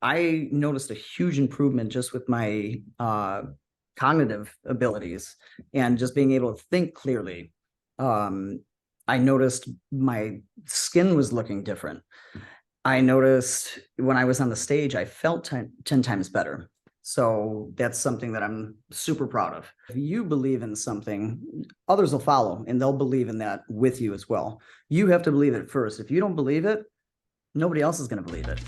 I noticed a huge improvement just with my cognitive abilities and just being able to think clearly. Um, I noticed my skin was looking different. I noticed when I was on the stage, I felt 10 times better. So that's something that I'm super proud of. If you believe in something, others will follow and they'll believe in that with you as well. You have to believe it first. If you don't believe it, nobody else is going to believe it.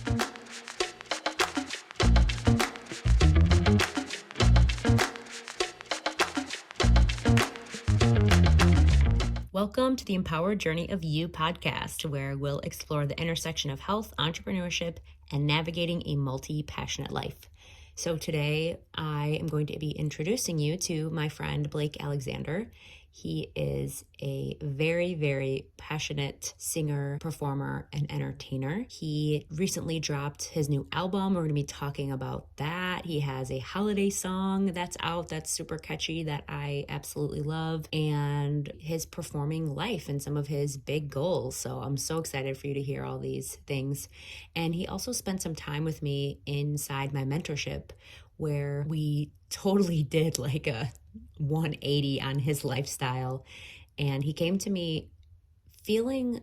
Welcome to the Empowered Journey of You podcast, where we'll explore the intersection of health, entrepreneurship, and navigating a multi-passionate life. So today I am going to be introducing you to my friend Blake Alexander. He is a very, very passionate singer, performer, and entertainer. He recently dropped his new album. We're going to be talking about that. He has a holiday song that's out that's super catchy that I absolutely love, and his performing life and some of his big goals. So I'm so excited for you to hear all these things. And he also spent some time with me inside my mentorship where we totally did like a 180 on his lifestyle. And he came to me feeling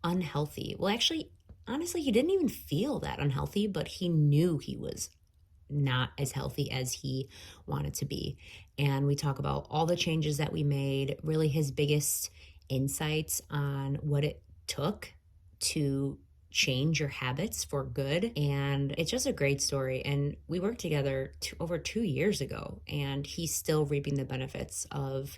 unhealthy. Well, actually, honestly, he didn't even feel that unhealthy, but he knew he was not as healthy as he wanted to be. And we talk about all the changes that we made, really his biggest insights on what it took to change your habits for good. And it's just a great story. And we worked together over 2 years ago, and he's still reaping the benefits of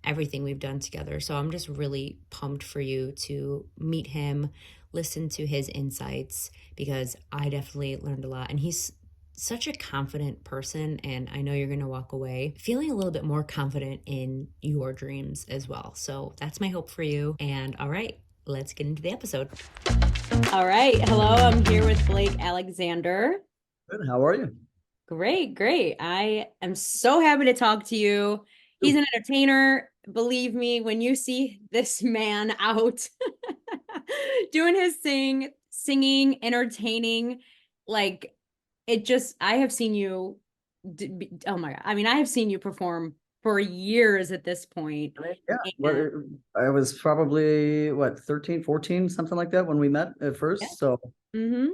everything we've done together. So I'm just really pumped for you to meet him, listen to his insights, because I definitely learned a lot. And he's such a confident person, and I know you're going to walk away feeling a little bit more confident in your dreams as well. So that's my hope for you. And all right, let's get into the episode. All right. Hello. I'm here with Blake Alexander. Good. How are you? Great, great. I am so happy to talk to you. He's an entertainer. Believe me, when you see this man out doing his singing, entertaining, like I have seen you. Oh my God. I mean, I have seen you perform for years at this point. Yeah. And, I was probably 13, 14, something like that when we met at yeah. first. So Mm-hmm.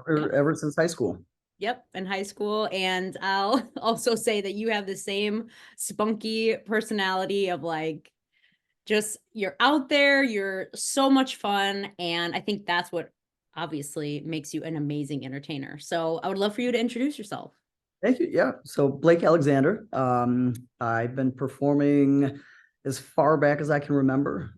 Yep. ever since high school. Yep, in high school. And I'll also say that you have the same spunky personality of like, just you're out there, you're so much fun. And I think that's what obviously makes you an amazing entertainer. So I would love for you to introduce yourself. Thank you. Yeah. So Blake Alexander. I've been performing as far back as I can remember.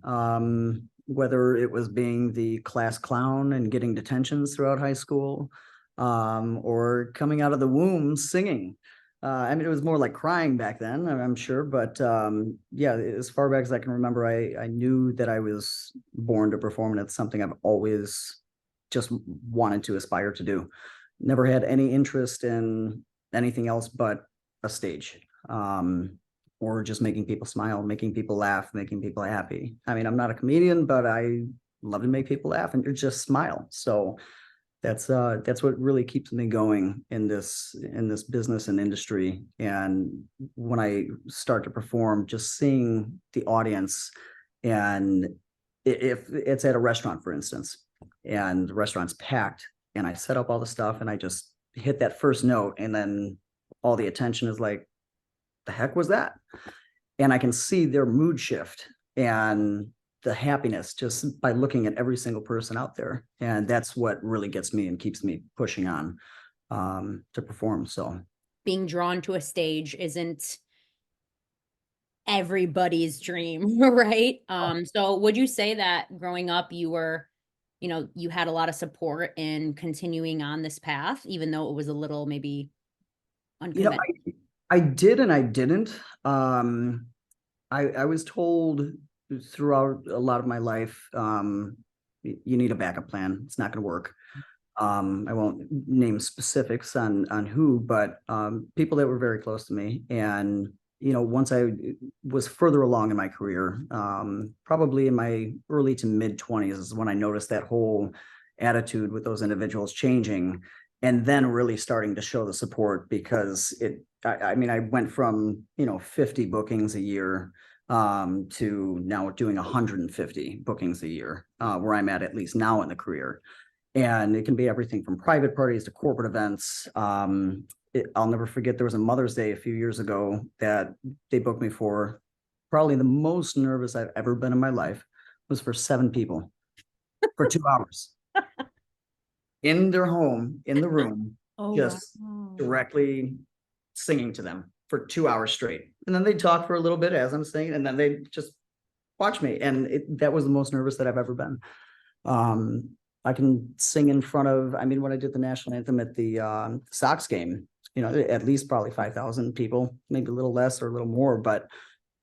Whether it was being the class clown and getting detentions throughout high school, or coming out of the womb singing. I mean, it was more like crying back then, I'm sure. But yeah, as far back as I can remember, I knew that I was born to perform, and it's something I've always just wanted to aspire to do. Never had any interest in anything else but a stage, or just making people smile, making people laugh, making people happy. I mean, I'm not a comedian, but I love to make people laugh and just smile. So that's what really keeps me going in this business and industry. And when I start to perform, just seeing the audience, and if it's at a restaurant, for instance, and the restaurant's packed, and I set up all the stuff and I just hit that first note, and then all the attention is like, the heck was that? And I can see their mood shift and the happiness just by looking at every single person out there. And that's what really gets me and keeps me pushing on, to perform. So Being drawn to a stage isn't everybody's dream, right? So would you say that growing up you were, you had a lot of support in continuing on this path, even though it was a little maybe you know unconventional? I did and I didn't. I was told throughout a lot of my life, you need a backup plan. It's not going to work. I won't name specifics on who, but people that were very close to me. And once I was further along in my career, probably in my early to mid 20s, is when I noticed that whole attitude with those individuals changing. and then really starting to show the support because I mean, I went from, 50 bookings a year to now doing 150 bookings a year, where I'm at least now in the career. And it can be everything from private parties to corporate events. I'll never forget, there was a Mother's Day a few years ago that they booked me for. Probably the most nervous I've ever been in my life was for 7 people for 2 hours in their home, in the room, Oh, just wow. directly singing to them for 2 hours straight. And then they talk for a little bit as I'm singing, and then they just watch me. And that was the most nervous that I've ever been. I can sing in front of, I mean, when I did the national anthem at the Sox game, at least probably 5,000 people, maybe a little less or a little more, but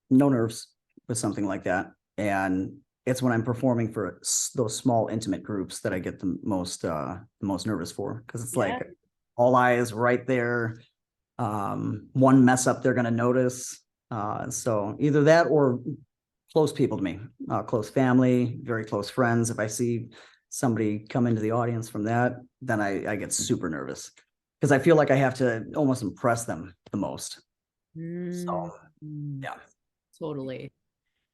no nerves with something like that. And it's when I'm performing for those small intimate groups that I get the most nervous for, because it's like all eyes right there. One mess up they're going to notice. So either that or close people to me, close family, very close friends. If I see somebody come into the audience from that, then I get super nervous because I feel like I have to almost impress them the most. So yeah. Totally.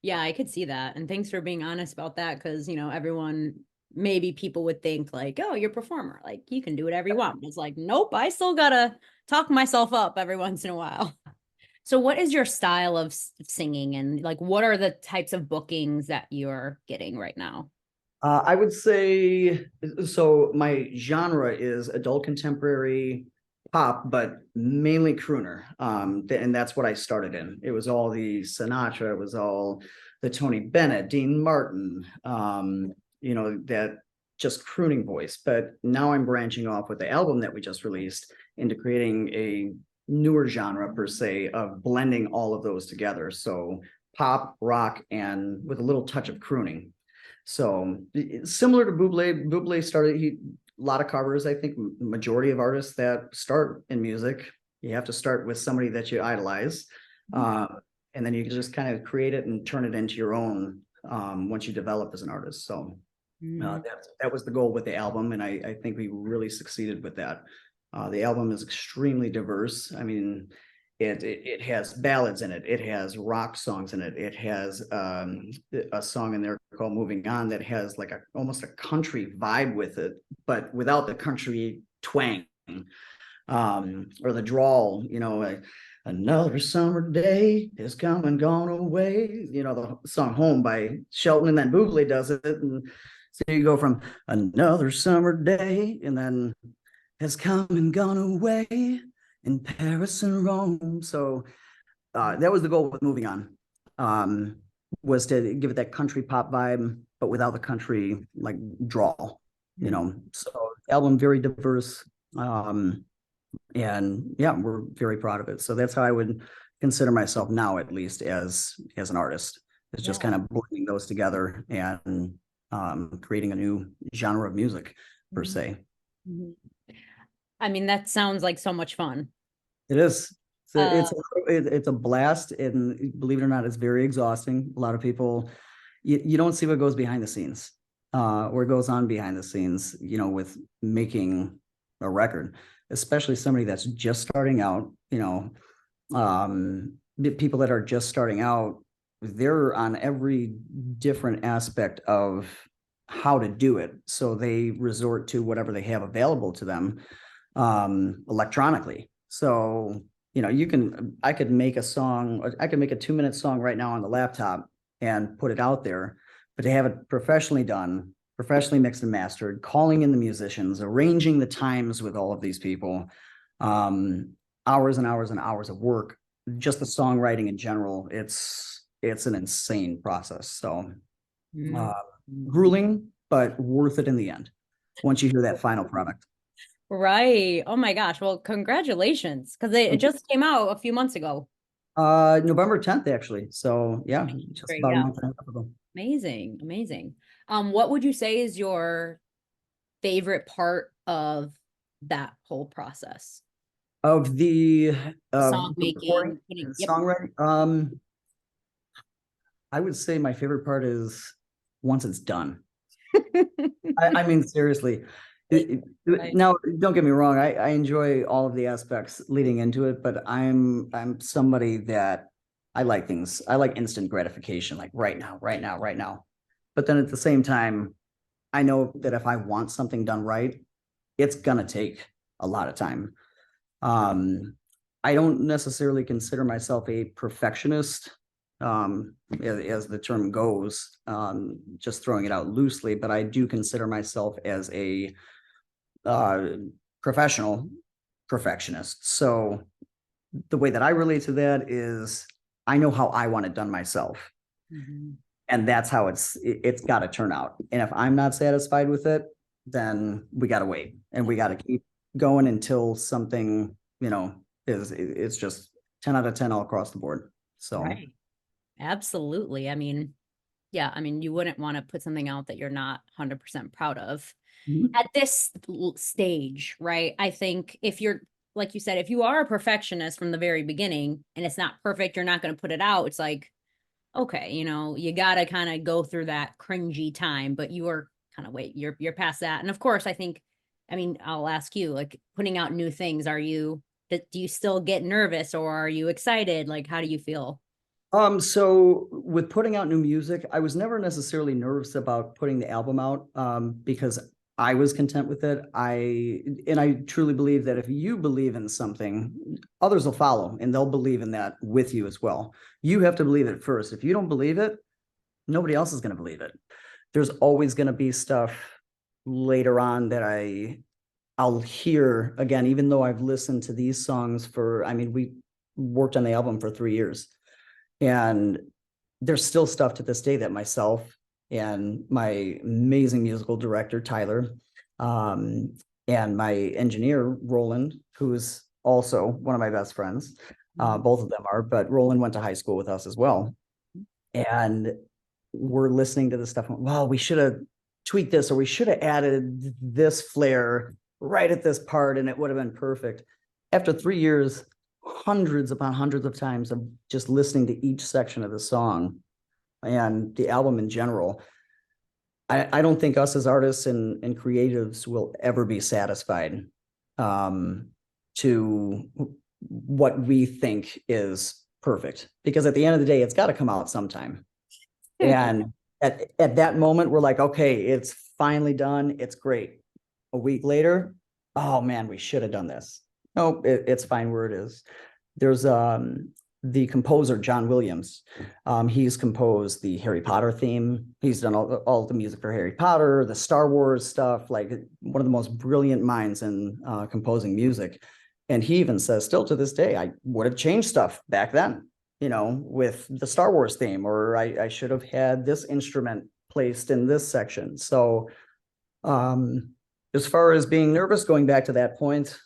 Yeah, I could see that. And thanks for being honest about that. Cause everyone, maybe people would think like, oh, you're a performer. Like you can do whatever you want. But it's like, nope, I still gotta talk myself up every once in a while. So what is your style of singing and like, what are the types of bookings that you're getting right now? I would say, so my genre is adult contemporary pop, but mainly crooner. And that's what I started in. It was all the Sinatra, it was all the Tony Bennett, Dean Martin, that just crooning voice. But now I'm branching off with the album that we just released into creating a newer genre per se of blending all of those together. So pop, rock, and with a little touch of crooning. So similar to Bublé, Bublé started a lot of covers. I think majority of artists that start in music, you have to start with somebody that you idolize, and then you can just kind of create it and turn it into your own once you develop as an artist. So that was the goal with the album, and I think we really succeeded with that. The album is extremely diverse. I mean, it has ballads in it. It has rock songs in it. It has a song in there called "Moving On" that has like almost a country vibe with it, but without the country twang or the drawl. Like, another summer day has come and gone away. The song "Home" by Shelton, and then Bublé does it, and so you go from another summer day, and then has come and gone away in Paris and Rome. So that was the goal with Moving On, was to give it that country pop vibe, but without the country like drawl, So album very diverse, and yeah, we're very proud of it. So that's how I would consider myself now, at least as an artist. It's just kind of blending those together and creating a new genre of music per se. I mean, that sounds like so much fun. It is. It's a blast, and believe it or not, it's very exhausting. A lot of people, you don't see what goes behind the scenes, or goes on behind the scenes, with making a record, especially somebody that's just starting out. People that are just starting out, they're on every different aspect of how to do it, so they resort to whatever they have available to them electronically. So I could make a 2-minute song right now on the laptop and put it out there, but to have it professionally done, professionally mixed and mastered, calling in the musicians, arranging the times with all of these people, hours and hours and hours of work. Just the songwriting in general, it's an insane process. So grueling, but worth it in the end once you hear that final product. Right. Oh my gosh. Well, congratulations, because it just came out a few months ago. November 10th, actually. So yeah, just about a month and a half ago. Amazing. Amazing. What would you say is your favorite part of that whole process? Of the Song making, songwriting. I would say my favorite part is once it's done. I mean, seriously, Now, don't get me wrong. I enjoy all of the aspects leading into it, but I'm somebody that I like things. I like instant gratification, like right now, right now, right now. But then at the same time, I know that if I want something done right, it's gonna take a lot of time. Um, I don't necessarily consider myself a perfectionist, as the term goes, just throwing it out loosely, but I do consider myself as a uh, professional perfectionist. So the way that I relate to that is I know how I want it done myself. Mhm. And that's how it's got to turn out. And if I'm not satisfied with it, then we got to wait and we got to keep going until something, it's just 10 out of 10 all across the board. So, Right. Absolutely. I mean, yeah, I mean, you wouldn't want to put something out that you're not 100% proud of mhm. at this stage, right? I think if you're, like you said, if you are a perfectionist from the very beginning and it's not perfect, you're not going to put it out. It's like, okay, you got to kind of go through that cringy time, but you are kind of wait, you're past that. And of course, I think, I mean, I'll ask you, like putting out new things, do you still get nervous or are you excited? Like, how do you feel? So with putting out new music, I was never necessarily nervous about putting the album out, because I was content with it. I truly believe that if you believe in something, others will follow and they'll believe in that with you as well. You have to believe it first. If you don't believe it, nobody else is going to believe it. There's always going to be stuff later on that I'll hear again, even though I've listened to these songs I mean, we worked on the album for 3 years. And there's still stuff to this day that myself and my amazing musical director, Tyler, um, and my engineer, Roland, who's also one of my best friends. Both of them are, but Roland went to high school with us as well. And we're listening to this stuff. Well, we should have tweaked this, or we should have added this flair right at this part, and it would have been perfect. After 3 years, hundreds upon hundreds of times of just listening to each section of the song and the album in general, I don't think us as artists and creatives will ever be satisfied, to what we think is perfect, because at the end of the day, it's got to come out sometime. And at that moment, we're like, okay, it's finally done. It's great. A week later, oh man, we should have done this. No, it's fine where it is. There's the composer, John Williams. He's composed the Harry Potter theme. He's done all the music for Harry Potter, the Star Wars stuff, like one of the most brilliant minds in composing music. And he even says, still to this day, I would have changed stuff back then, with the Star Wars theme, or I should have had this instrument placed in this section. So as far as being nervous, going back to that point,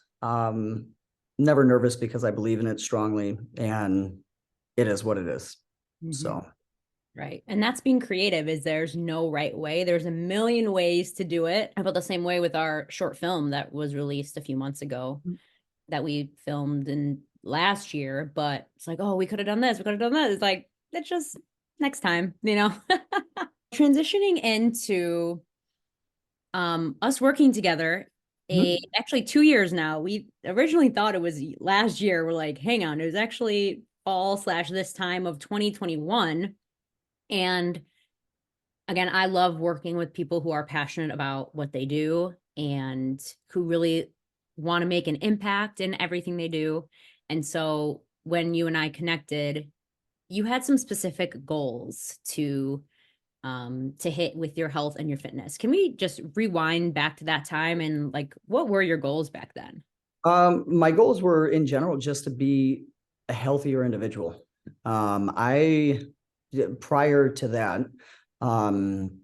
never nervous because I believe in it strongly and it is what it is. Mhm. So, Right. And that's being creative is there's no right way. There's a million ways to do it. I felt the same way with our short film that was released a few months ago that we filmed in last year, but it's like, oh, we could have done this, we could have done that. It's like, it's just next time, Transitioning into us working together actually 2 years now. We originally thought it was last year. We're like, hang on, it was actually fall / this time of 2021. And again, I love working with people who are passionate about what they do and who really want to make an impact in everything they do. And so when you and I connected, you had some specific goals to hit with your health and your fitness. Can we just rewind back to that time and like what were your goals back then? my goals were in general just to be a healthier individual. I prior to that, um,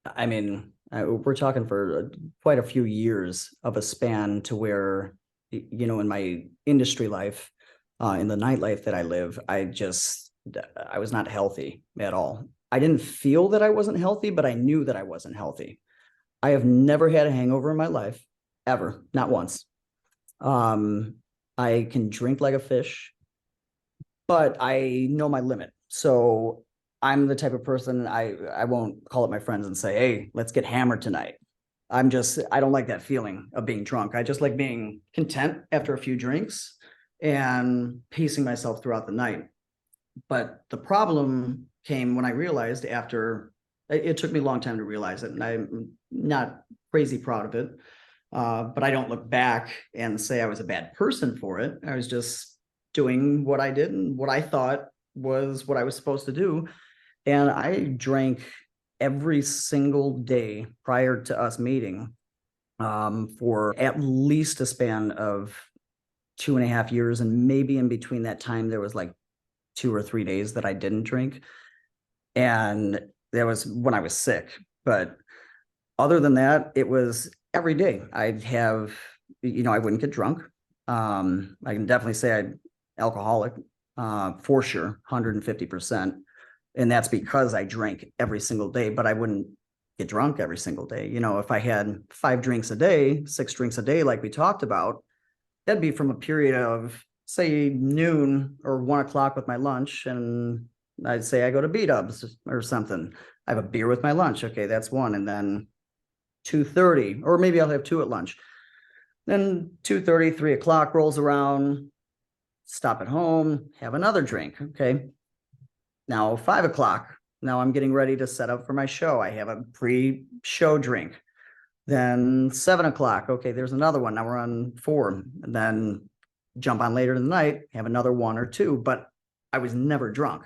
I mean, we're talking for quite a few years of a span to where, in my industry life, in the nightlife that I live, I was not healthy at all. I didn't feel that I wasn't healthy, but I knew that I wasn't healthy. I have never had a hangover in my life, ever, not once. Um, I can drink like a fish, but I know my limit. So I'm the type of person I won't call up my friends and say, "Hey, let's get hammered tonight." I don't like that feeling of being drunk. I just like being content after a few drinks and pacing myself throughout the night. But the problem came when I realized it took me a long time to realize it, and I'm not crazy proud of it. But I don't look back and say I was a bad person for it. I was just doing what I did and what I thought was what I was supposed to do. And I drank every single day prior to us meeting for at least a span of 2.5 years. And maybe in between that time, there was like 2 or 3 days that I didn't drink. And that was when I was sick. But other than that, it was every day. I'd have, I wouldn't get drunk. I can definitely say I'm alcoholic, for sure, 150%. And that's because I drank every single day, but I wouldn't get drunk every single day. If I had 5 drinks a day, 6 drinks a day, like we talked about, that'd be from a period of, say, noon or 1 o'clock with my lunch. And I'd say I go to B-dubs or something. I have a beer with my lunch. Okay, that's one. And then 2:30, or maybe I'll have 2 at lunch. Then 2:30, 3 o'clock rolls around, stop at home, have another drink. Okay. Now 5 o'clock. Now I'm getting ready to set up for my show. I have a pre-show drink. Then 7 o'clock. Okay, there's another one. Now we're on 4. And then jump on later in the night, have another 1 or 2, but I was never drunk.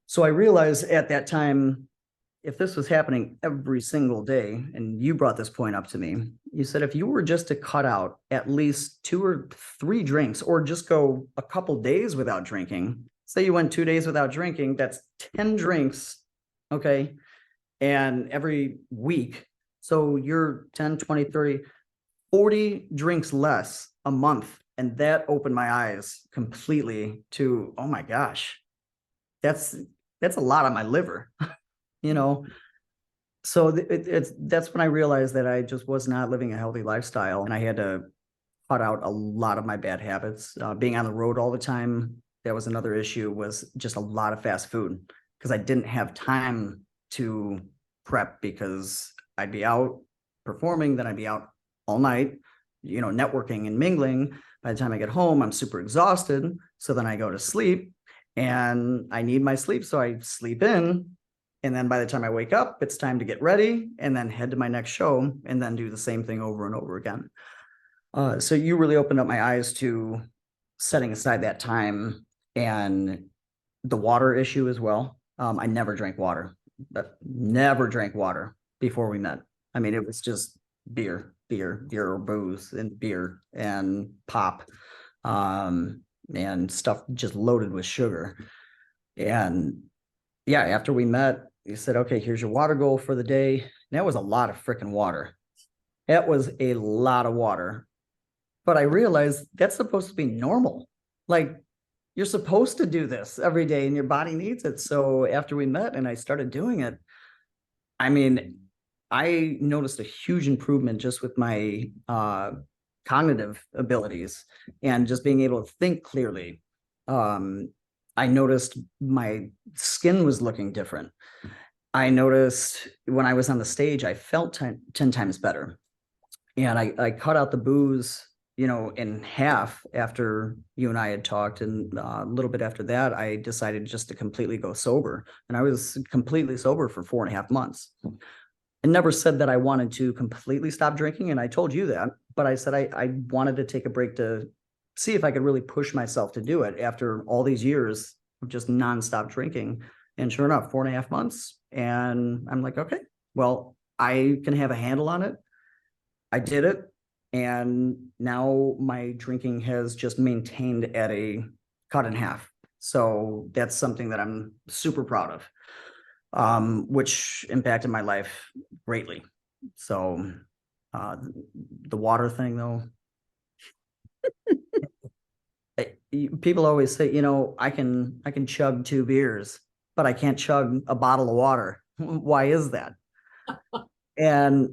So I realized at that time, if this was happening every single day, and you brought this point up to me, you said if you were just to cut out at least 2 or 3 drinks, or just go a couple days without drinking, say you went 2 days without drinking, that's 10 drinks, okay, and every week. So you're 10, 20, 30, 40 drinks less a month. And that opened my eyes completely to, oh my gosh, that's a lot on my liver, So that's when I realized that I just was not living a healthy lifestyle, and I had to cut out a lot of my bad habits. Being on the road all the time, that was another issue, was just a lot of fast food, because I didn't have time to prep, because I'd be out performing, then I'd be out all night, networking and mingling. By the time I get home, I'm super exhausted. So then I go to sleep, and I need my sleep. So I sleep in. And then by the time I wake up, it's time to get ready and then head to my next show, and then do the same thing over and over again. So you really opened up my eyes to setting aside that time, and the water issue as well. I never drank water, before we met. I mean, it was just beer or booze, and beer and pop, and stuff just loaded with sugar. And yeah, after we met, you said, okay, here's your water goal for the day. And that was a lot of freaking water. That was a lot of water. But I realized that's supposed to be normal. Like, you're supposed to do this every day, and your body needs it. So after we met and I started doing it, I mean, I noticed a huge improvement just with my cognitive abilities and just being able to think clearly. I noticed my skin was looking different. I noticed when I was on the stage, I felt 10 times better. And I cut out the booze, in half after you and I had talked. And a little bit after that, I decided just to completely go sober. And I was completely sober for 4.5 months. I never said that I wanted to completely stop drinking, and I told you that, but I said I wanted to take a break to see if I could really push myself to do it after all these years of just nonstop drinking. And sure enough, 4.5 months, and I'm like, okay, well, I can have a handle on it. I did it, and now my drinking has just maintained at a cut in half. So that's something that I'm super proud of. Which impacted my life greatly. So the water thing, though, people always say, I can chug 2 beers, but I can't chug a bottle of water. Why is that? And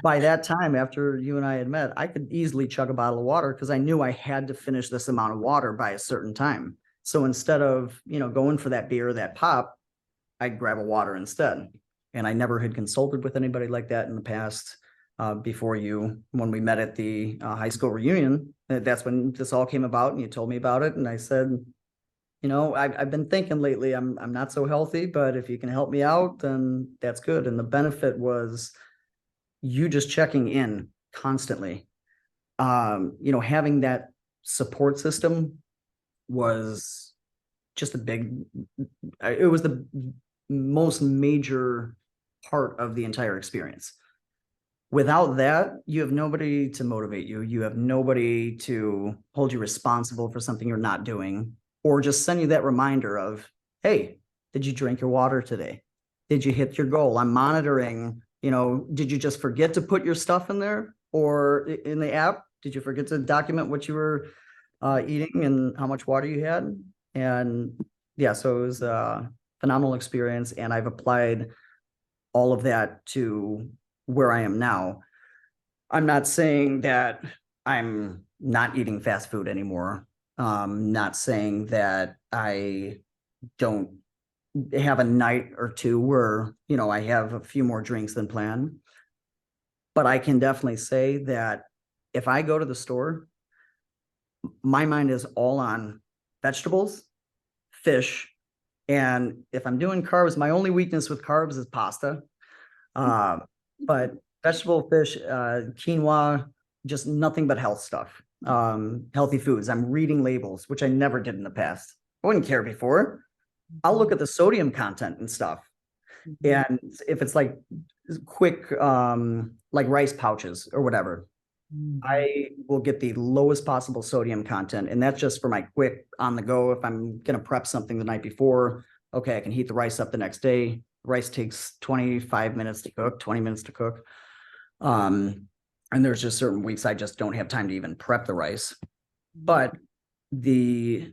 by that time, after you and I had met, I could easily chug a bottle of water, because I knew I had to finish this amount of water by a certain time. So instead of, going for that beer or that pop, I'd grab a water instead. And I never had consulted with anybody like that in the past. before when we met at the high school reunion. That's when this all came about, and you told me about it. And I said, I've been thinking lately, I'm not so healthy, but if you can help me out, then that's good. And the benefit was you just checking in constantly. Having that support system was just it was the most major part of the entire experience. Without that, you have nobody to motivate you. You have nobody to hold you responsible for something you're not doing, or just send you that reminder of, hey, did you drink your water today? Did you hit your goal? I'm monitoring, did you just forget to put your stuff in there, or in the app? Did you forget to document what you were eating and how much water you had? And yeah, so it was a phenomenal experience. And I've applied all of that to where I am now. I'm not saying that I'm not eating fast food anymore. Not saying that I don't have a night or two where, I have a few more drinks than planned. But I can definitely say that if I go to the store, my mind is all on vegetables, fish, and if I'm doing carbs, my only weakness with carbs is pasta. But vegetable, fish, quinoa, just nothing but health stuff. Healthy foods. I'm reading labels, which I never did in the past. I wouldn't care before. I'll look at the sodium content and stuff. And if it's like quick, like rice pouches or whatever, I will get the lowest possible sodium content. And that's just for my quick on the go. If I'm going to prep something the night before, okay, I can heat the rice up the next day. Rice takes 25 minutes to cook, 20 minutes to cook. And there's just certain weeks I just don't have time to even prep the rice. But the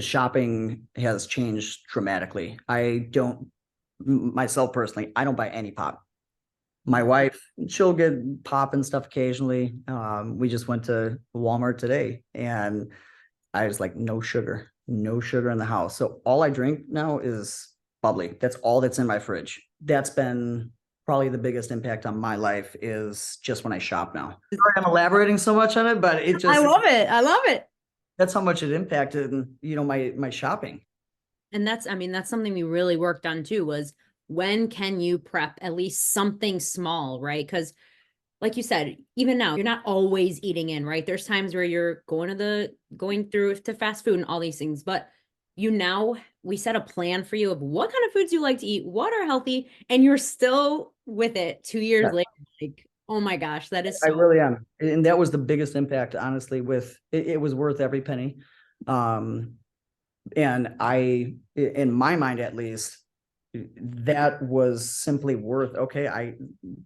shopping has changed dramatically. Myself personally, I don't buy any pop. My wife, she'll get pop and stuff occasionally. We just went to Walmart today, and I was like, no sugar in the house. So all I drink now is bubbly. That's all that's in my fridge. That's been probably the biggest impact on my life, is just when I shop now. Sorry, I'm elaborating so much on it, but I love it. I love it. That's how much it impacted, my shopping. And that's something we really worked on too, was when can you prep at least something small, right? Because like you said, even now, you're not always eating in, right? There's times where you're going through to fast food and all these things, but we set a plan for you of what kind of foods you like to eat, what are healthy, and you're still with it 2 years later. Like, oh my gosh, that is I really am. And that was the biggest impact, honestly, it was worth every penny. And in my mind, at least, that was simply worth, okay,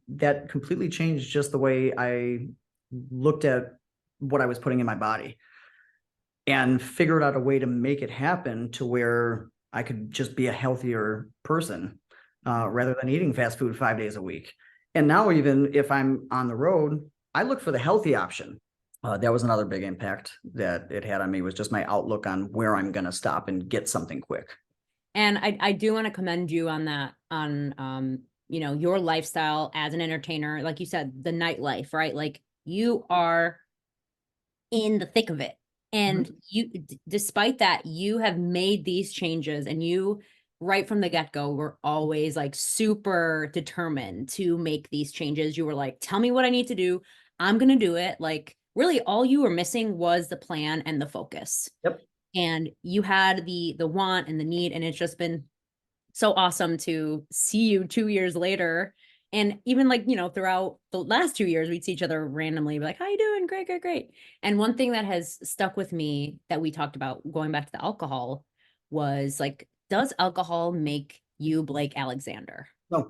that completely changed just the way I looked at what I was putting in my body, and figured out a way to make it happen to where I could just be a healthier person, rather than eating fast food 5 days a week. And now, even if I'm on the road, I look for the healthy option. That was another big impact that it had on me, was just my outlook on where I'm going to stop and get something quick. And I do want to commend you on that, on your lifestyle as an entertainer. Like you said, the nightlife, right? Like, you are in the thick of it. And despite that, you have made these changes, and you, right from the get-go, were always like super determined to make these changes. You were like, tell me what I need to do. I'm going to do it. Like, really all you were missing was the plan and the focus. Yep. And you had the want and the need, and it's just been so awesome to see you 2 years later. And even like, throughout the last 2 years, we'd see each other randomly, be like, how you doing? Great, great, great. And one thing that has stuck with me that we talked about going back to the alcohol was like, does alcohol make you Blake Alexander? No.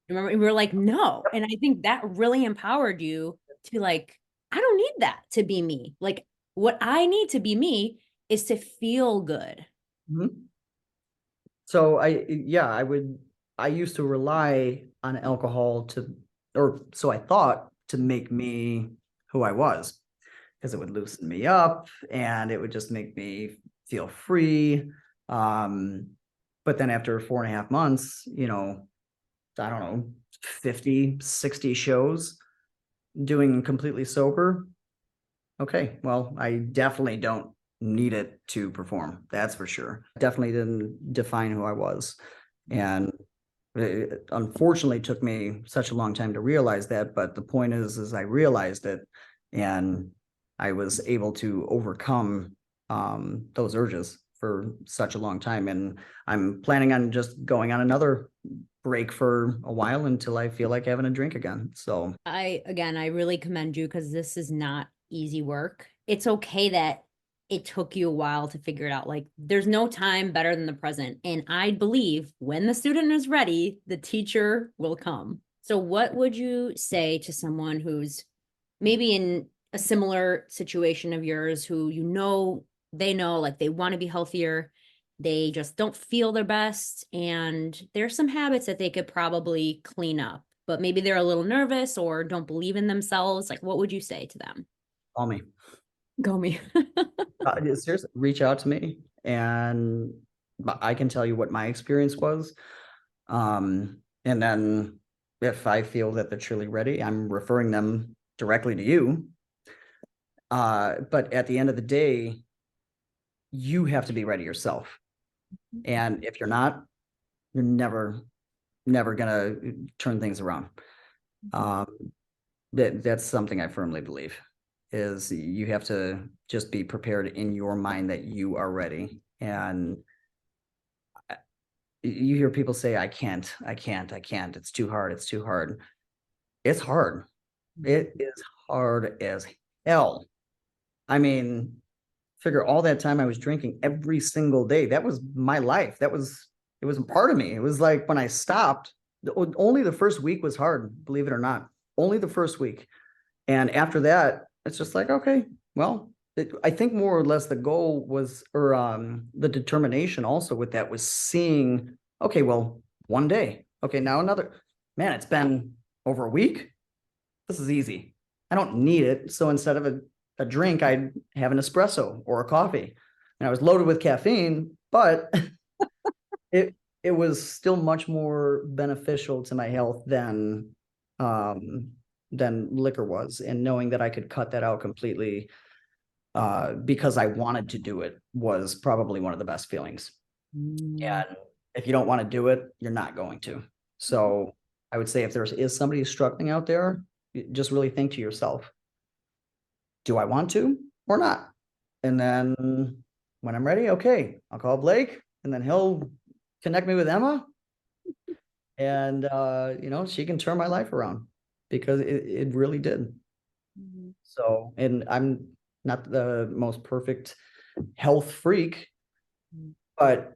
Remember, we were like, no. And I think that really empowered you to be like, I don't need that to be me. Like, what I need to be me is to feel good. So I used to rely on alcohol so I thought, to make me who I was, because it would loosen me up and it would just make me feel free. But then after 4.5 months, I don't know, 50, 60 shows, doing completely sober, okay, well, I definitely don't need it to perform. That's for sure. Definitely didn't define who I was. And it unfortunately took me such a long time to realize that. But the point is I realized it and I was able to overcome those urges for such a long time. And I'm planning on just going on another break for a while until I feel like having a drink again. So I really commend you because this is not easy work. It's okay that it took you a while to figure it out. Like, there's no time better than the present. And I believe when the student is ready, the teacher will come. So, what would you say to someone who's maybe in a similar situation of yours who they know like they want to be healthier, they just don't feel their best, and there's some habits that they could probably clean up, but maybe they're a little nervous or don't believe in themselves? Like, what would you say to them? call me. Go me. Seriously, reach out to me and I can tell you what my experience was. And then if I feel that they're truly ready, I'm referring them directly to you. But at the end of the day, you have to be ready yourself. And if you're not, you're never gonna turn things around. Um, that's something I firmly believe is you have to just be prepared in your mind that you are ready. And you hear people say, I can't, it's too hard, it's too hard. It's hard. It is hard as hell. I mean, figure all that time I was drinking every single day. That was my life. It was a part of me. It was like when I stopped, only the first week was hard, believe it or not. Only the first week. And after that, it's just like, okay, well, I think more or less the goal was, or the determination also with that was seeing, okay, well, one day, okay, now another, man, it's been over a week. This is easy. I don't need it. So instead of a drink, I'd have an espresso or a coffee. And I was loaded with caffeine, but it it was still much more beneficial to my health um than liquor was. And knowing that I could cut that out completely because I wanted to do it was probably one of the best feelings. And if you don't want to do it, you're not going to. So I would say if there is somebody who's struggling out there, just really think to yourself, do I want to or not? And then when I'm ready, okay, I'll call Blake and then he'll connect me with Emma. And she can turn my life around because it really did. So, and I'm not the most perfect health freak, but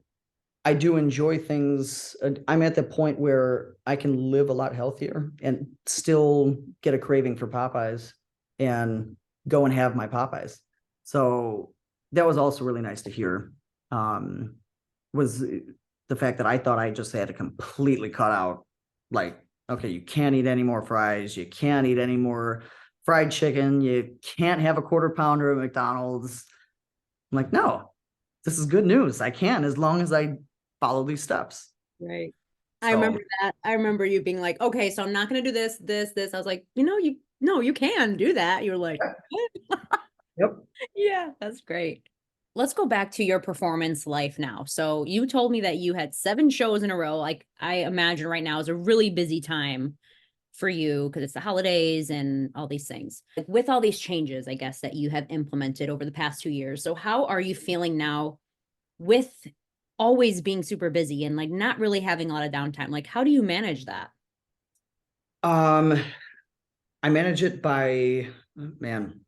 I do enjoy things. I'm at the point where I can live a lot healthier and still get a craving for Popeyes and go and have my Popeyes. So that was also really nice to hear. Was the fact that I thought I just had to completely cut out, like, okay, you can't eat any more fries, you can't eat any more fried chicken, you can't have a quarter pounder at McDonald's. I'm like, no, this is good news. I can, as long as I follow these steps. Right. I So, remember that. I remember you being like, okay, so I'm not going to do this, this, this. I was like, you can do that. You were like, yep. yeah, that's great. Let's go back to your performance life now. So you told me that you had 7 shows in a row. Like, I imagine right now is a really busy time for you because it's the holidays and all these things. Like, with all these changes, I guess, that you have implemented over the past 2 years. So how are you feeling now with always being super busy and like not really having a lot of downtime? Like, how do you manage that? I manage it by, man,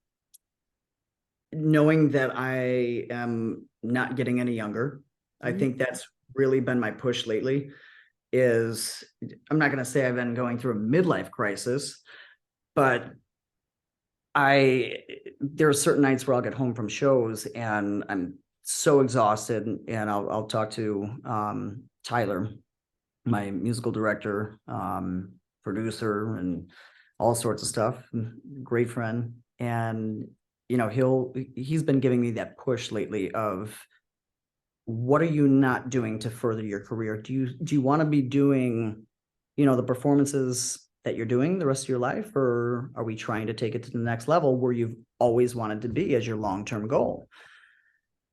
knowing that I am not getting any younger. I think that's really been my push lately. Is I'm not going to say I've been going through a midlife crisis, but there are certain nights where I'll get home from shows and I'm so exhausted, and I'll talk to Tyler, my musical director, producer, and all sorts of stuff. Great friend, and he's been giving me that push lately of what are you not doing to further your career? Do you want to be doing, the performances that you're doing the rest of your life, or are we trying to take it to the next level where you've always wanted to be as your long-term goal?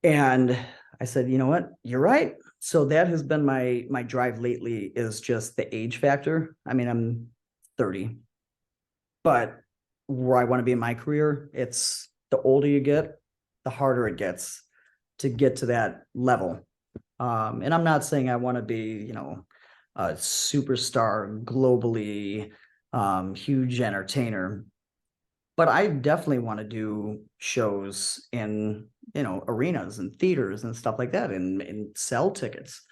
And I said, you know what, you're right. So that has been my drive lately, is just the age factor. I mean, I'm 30, but where I want to be in my career, it's the older you get, the harder it gets to get to that level. And I'm not saying I want to be, a superstar globally, huge entertainer, but I definitely want to do shows in, arenas and theaters and stuff like that, and sell tickets.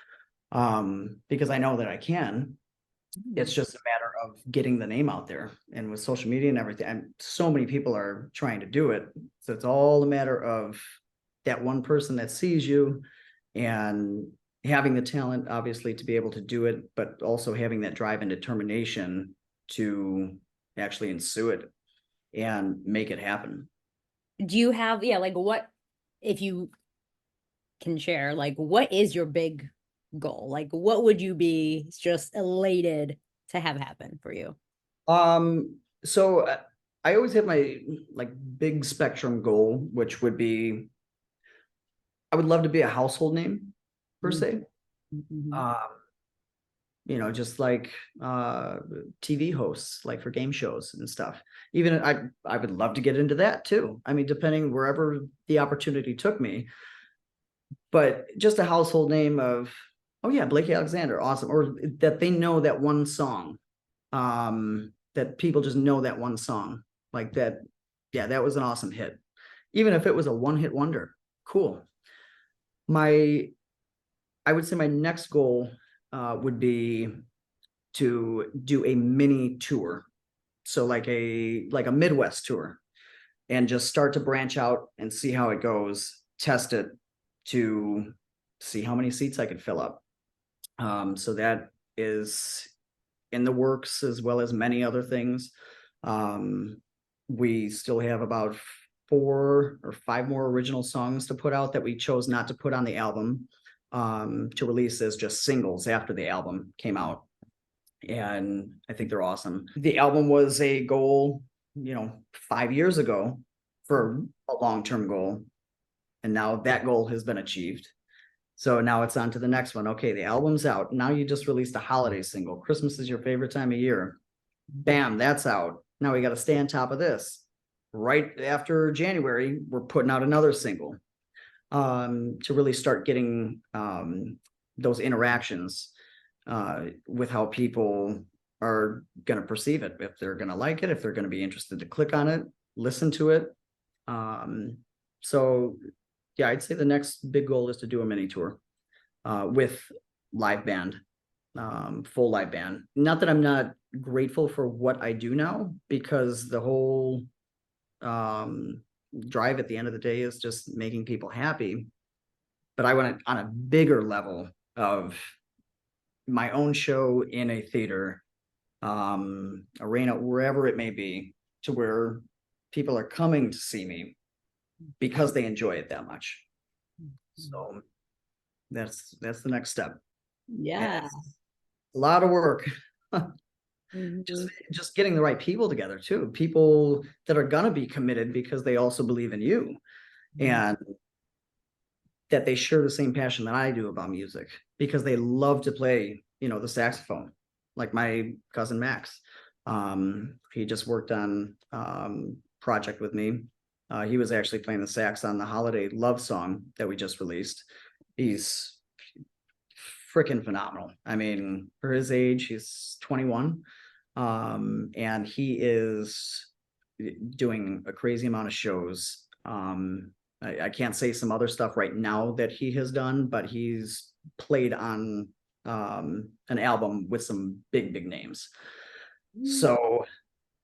Because I know that I can. It's just a matter of getting the name out there. And with social media and everything, and so many people are trying to do it. So it's all a matter of that one person that sees you, and having the talent, obviously, to be able to do it, but also having that drive and determination to actually ensue it and make it happen. Do you have, like what, if you can share, like what is your big goal? Like what would you be just elated to have happen for you? So I always have my like big spectrum goal, which would be, I would love to be a household name per se. Mm-hmm. Um, just like TV hosts, like for game shows and stuff. Even I would love to get into that too. I mean, depending wherever the opportunity took me, but just a household name of, oh yeah, Blake Alexander, awesome, or that they know that one song, that people just know that one song like that. Yeah, that was an awesome hit, even if it was a one-hit wonder. Cool. My I would say my next goal would be to do a mini tour, so like a Midwest tour, and just start to branch out and see how it goes, test it to see how many seats I could fill up. So that is in the works, as well as many other things. We still have about 4 or 5 more original songs to put out that we chose not to put on the album, to release as just singles after the album came out. And I think they're awesome. The album was a goal, 5 years ago, for a long-term goal. And now that goal has been achieved. So now it's on to the next one. Okay, the album's out. Now you just released a holiday single. Christmas is your favorite time of year. Bam, that's out. Now we got to stay on top of this. Right after January, we're putting out another single, to really start getting those interactions with how people are going to perceive it, if they're going to like it, if they're going to be interested to click on it, listen to it. So yeah, I'd say the next big goal is to do a mini tour with live band, full live band. Not that I'm not grateful for what I do now, because the whole drive at the end of the day is just making people happy. But I want it on a bigger level of my own show in a theater, arena, wherever it may be, to where people are coming to see me because they enjoy it that much. So that's the next step. Yeah. A lot of work. Mhm. Just getting the right people together too. People that are gonna be committed because they also believe in you, and that they share the same passion that I do about music, because they love to play, the saxophone. Like my cousin Max, he just worked on project with me. He was actually playing the sax on the holiday love song that we just released. He's freaking phenomenal. I mean, for his age, he's 21, and he is doing a crazy amount of shows. I can't say some other stuff right now that he has done, but he's played on an album with some big names. So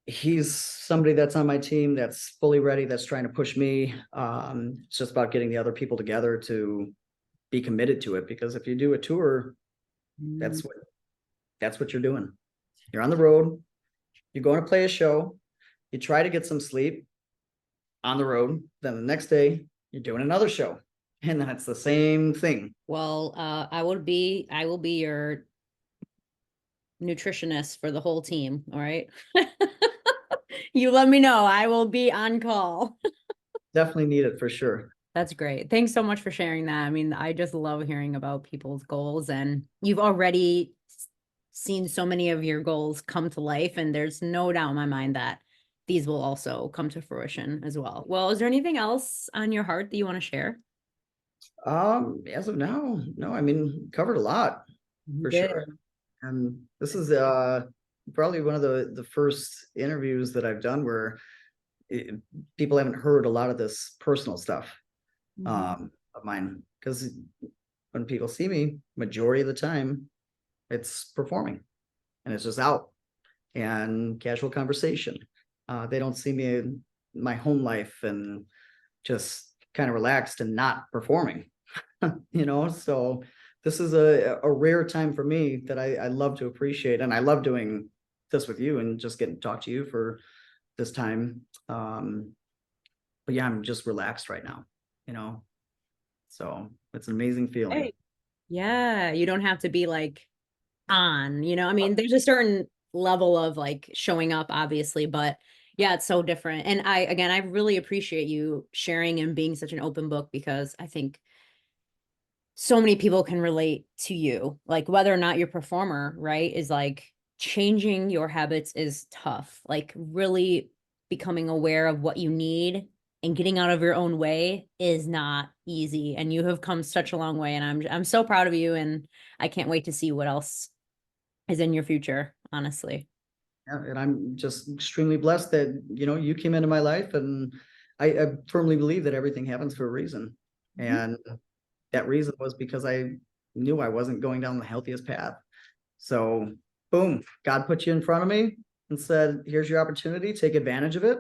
he's somebody that's on my team that's fully ready, that's trying to push me. It's just about getting the other people together to be committed to it, because if you do a tour, that's what you're doing. You're on the road, you're going to play a show, you try to get some sleep on the road, then the next day you're doing another show, and then it's the same thing. Well, I will be your nutritionist for the whole team. All right. You let me know. I will be on call. Definitely need it for sure. That's great. Thanks so much for sharing that. I mean, I just love hearing about people's goals, and you've already seen so many of your goals come to life, and there's no doubt in my mind that these will also come to fruition as well. Well, is there anything else on your heart that you want to share? As of now, no, I mean, covered a lot You for did. sure. And this is probably one of the first interviews that I've done where it, people haven't heard a lot of this personal stuff of mine, because when people see me, majority of the time, it's performing and it's just out and casual conversation. They don't see me in my home life and just kind of relaxed and not performing, So this is a rare time for me that I love to appreciate. And I love doing this with you and just getting to talk to you for this time. But yeah, I'm just relaxed right now, you know, so it's an amazing feeling. Hey. Yeah, you don't have to be like I mean, there's a certain level of like showing up, obviously, but yeah, it's so different. And I really appreciate you sharing and being such an open book, because I think so many people can relate to you. Like, whether or not you're a performer, right, is like changing your habits is tough. Like, really becoming aware of what you need and getting out of your own way is not easy. And you have come such a long way, and I'm so proud of you, and I can't wait to see what else is in your future, honestly. Yeah, and I'm just extremely blessed that, you came into my life, and I firmly believe that everything happens for a reason. Mhm. And that reason was because I knew I wasn't going down the healthiest path. So, boom, God put you in front of me and said, here's your opportunity, take advantage of it.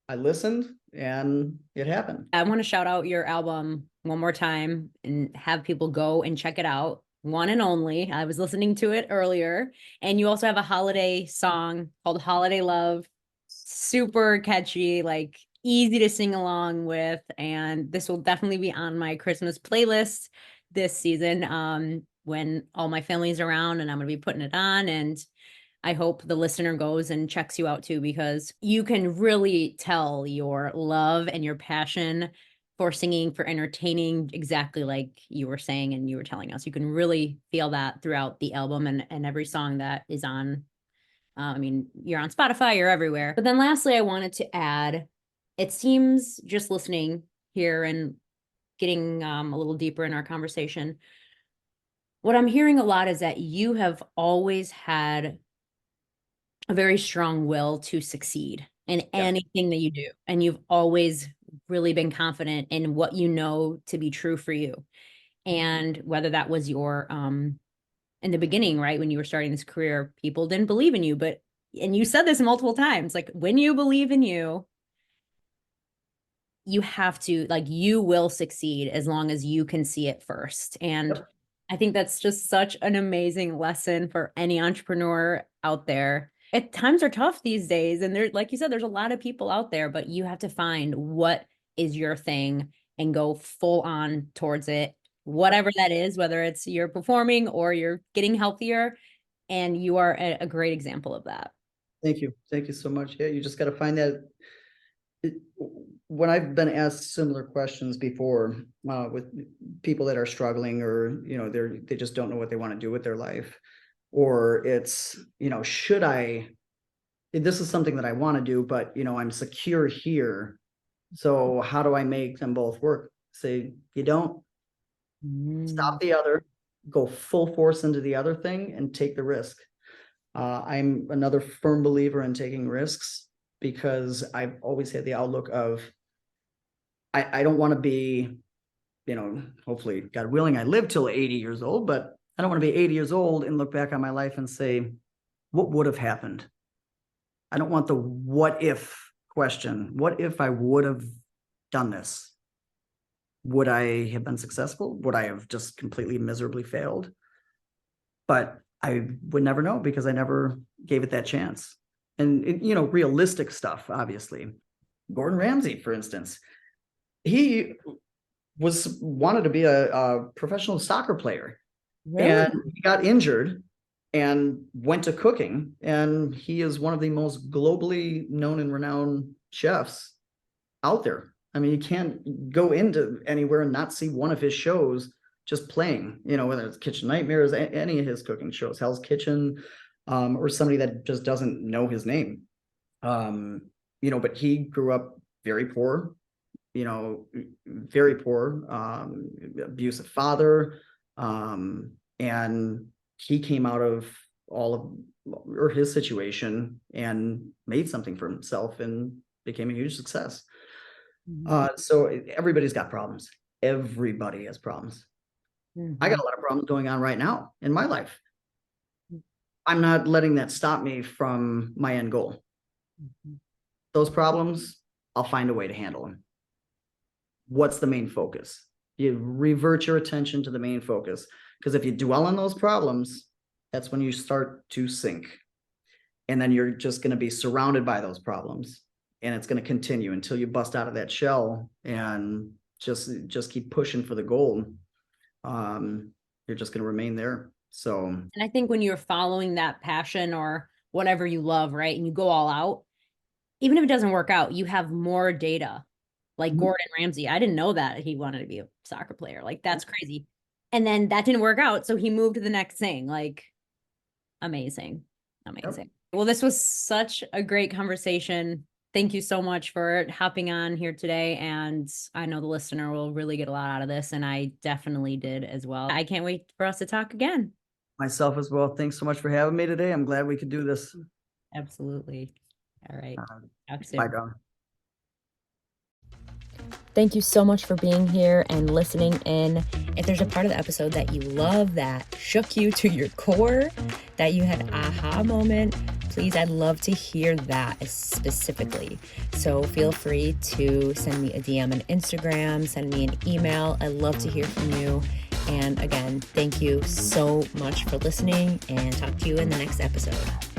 I listened and it happened. I want to shout out your album one more time and have people go and check it out. One and only. I was listening to it earlier. And you also have a holiday song called Holiday Love. Super catchy, like easy to sing along with. And this will definitely be on my Christmas playlist this season, when all my family's around, and I'm going to be putting it on. And I hope the listener goes and checks you out too, because you can really tell your love and your passion for singing, for entertaining, exactly like you were saying and you were telling us. You can really feel that throughout the album and every song that is on. I mean, you're on Spotify, you're everywhere. But then lastly, I wanted to add, it seems, just listening here and getting a little deeper in our conversation, what I'm hearing a lot is that you have always had a very strong will to succeed in Yeah. anything that you do. And you've always really been confident in what you know to be true for you. And whether that was your in the beginning, right, when you were starting this career, people didn't believe in you, but and you said this multiple times, like, when you believe in you, you have to, like, you will succeed as long as you can see it first. And Yep. I think that's just such an amazing lesson for any entrepreneur out there. Times are tough these days, and there, like you said, there's a lot of people out there, but you have to find what is your thing and go full on towards it, whatever that is, whether it's you're performing or you're getting healthier. And you are a great example of that. Thank you. Thank you so much. Yeah, you just got to find that. it, when I've been asked similar questions before, with people that are struggling, or they just don't know what they want to do with their life, or it's, should I, this is something that I want to do, but I'm secure here, so how do I make them both work? Say, you don't stop Mm. the other, go full force into the other thing and take the risk. I'm another firm believer in taking risks, because I've always had the outlook of, I don't want to be, hopefully, God willing, I live till 80 years old, but I don't want to be 80 years old and look back on my life and say, what would have happened? I don't want the what if question. What if I would have done this? Would I have been successful? Would I have just completely miserably failed? But I would never know, because I never gave it that chance. And, realistic stuff, obviously. Gordon Ramsay, for instance, he wanted to be a professional soccer player, Really? and he got injured and went to cooking. And he is one of the most globally known and renowned chefs out there. I mean, you can't go into anywhere and not see one of his shows just playing, whether it's Kitchen Nightmares, any of his cooking shows, Hell's Kitchen, or somebody that just doesn't know his name. But he grew up very poor, very poor, abusive father. And he came out of his situation and made something for himself and became a huge success. So everybody's got problems. Everybody has problems. I got a lot of problems going on right now in my life. I'm not letting that stop me from my end goal. Those problems, I'll find a way to handle them. What's the main focus? You revert your attention to the main focus, because if you dwell on those problems, that's when you start to sink. And then you're just going to be surrounded by those problems, and it's going to continue until you bust out of that shell and just keep pushing for the goal. You're just going to remain there. So, and I think when you're following that passion or whatever you love, right, and you go all out, even if it doesn't work out, you have more data. Like Gordon Ramsay, I didn't know that he wanted to be a soccer player. Like, that's crazy. And then that didn't work out, so he moved to the next thing. Like, amazing. Yep. Well, this was such a great conversation. Thank you so much for hopping on here today. And I know the listener will really get a lot out of this, and I definitely did as well. I can't wait for us to talk again. Myself as well. Thanks so much for having me today. I'm glad we could do this. Absolutely. All right. Talk soon. Bye, Don. Thank you so much for being here and listening in. If there's a part of the episode that you love, that shook you to your core, that you had an aha moment, please, I'd love to hear that specifically. So feel free to send me a DM on Instagram, send me an email. I'd love to hear from you. And again, thank you so much for listening, and talk to you in the next episode.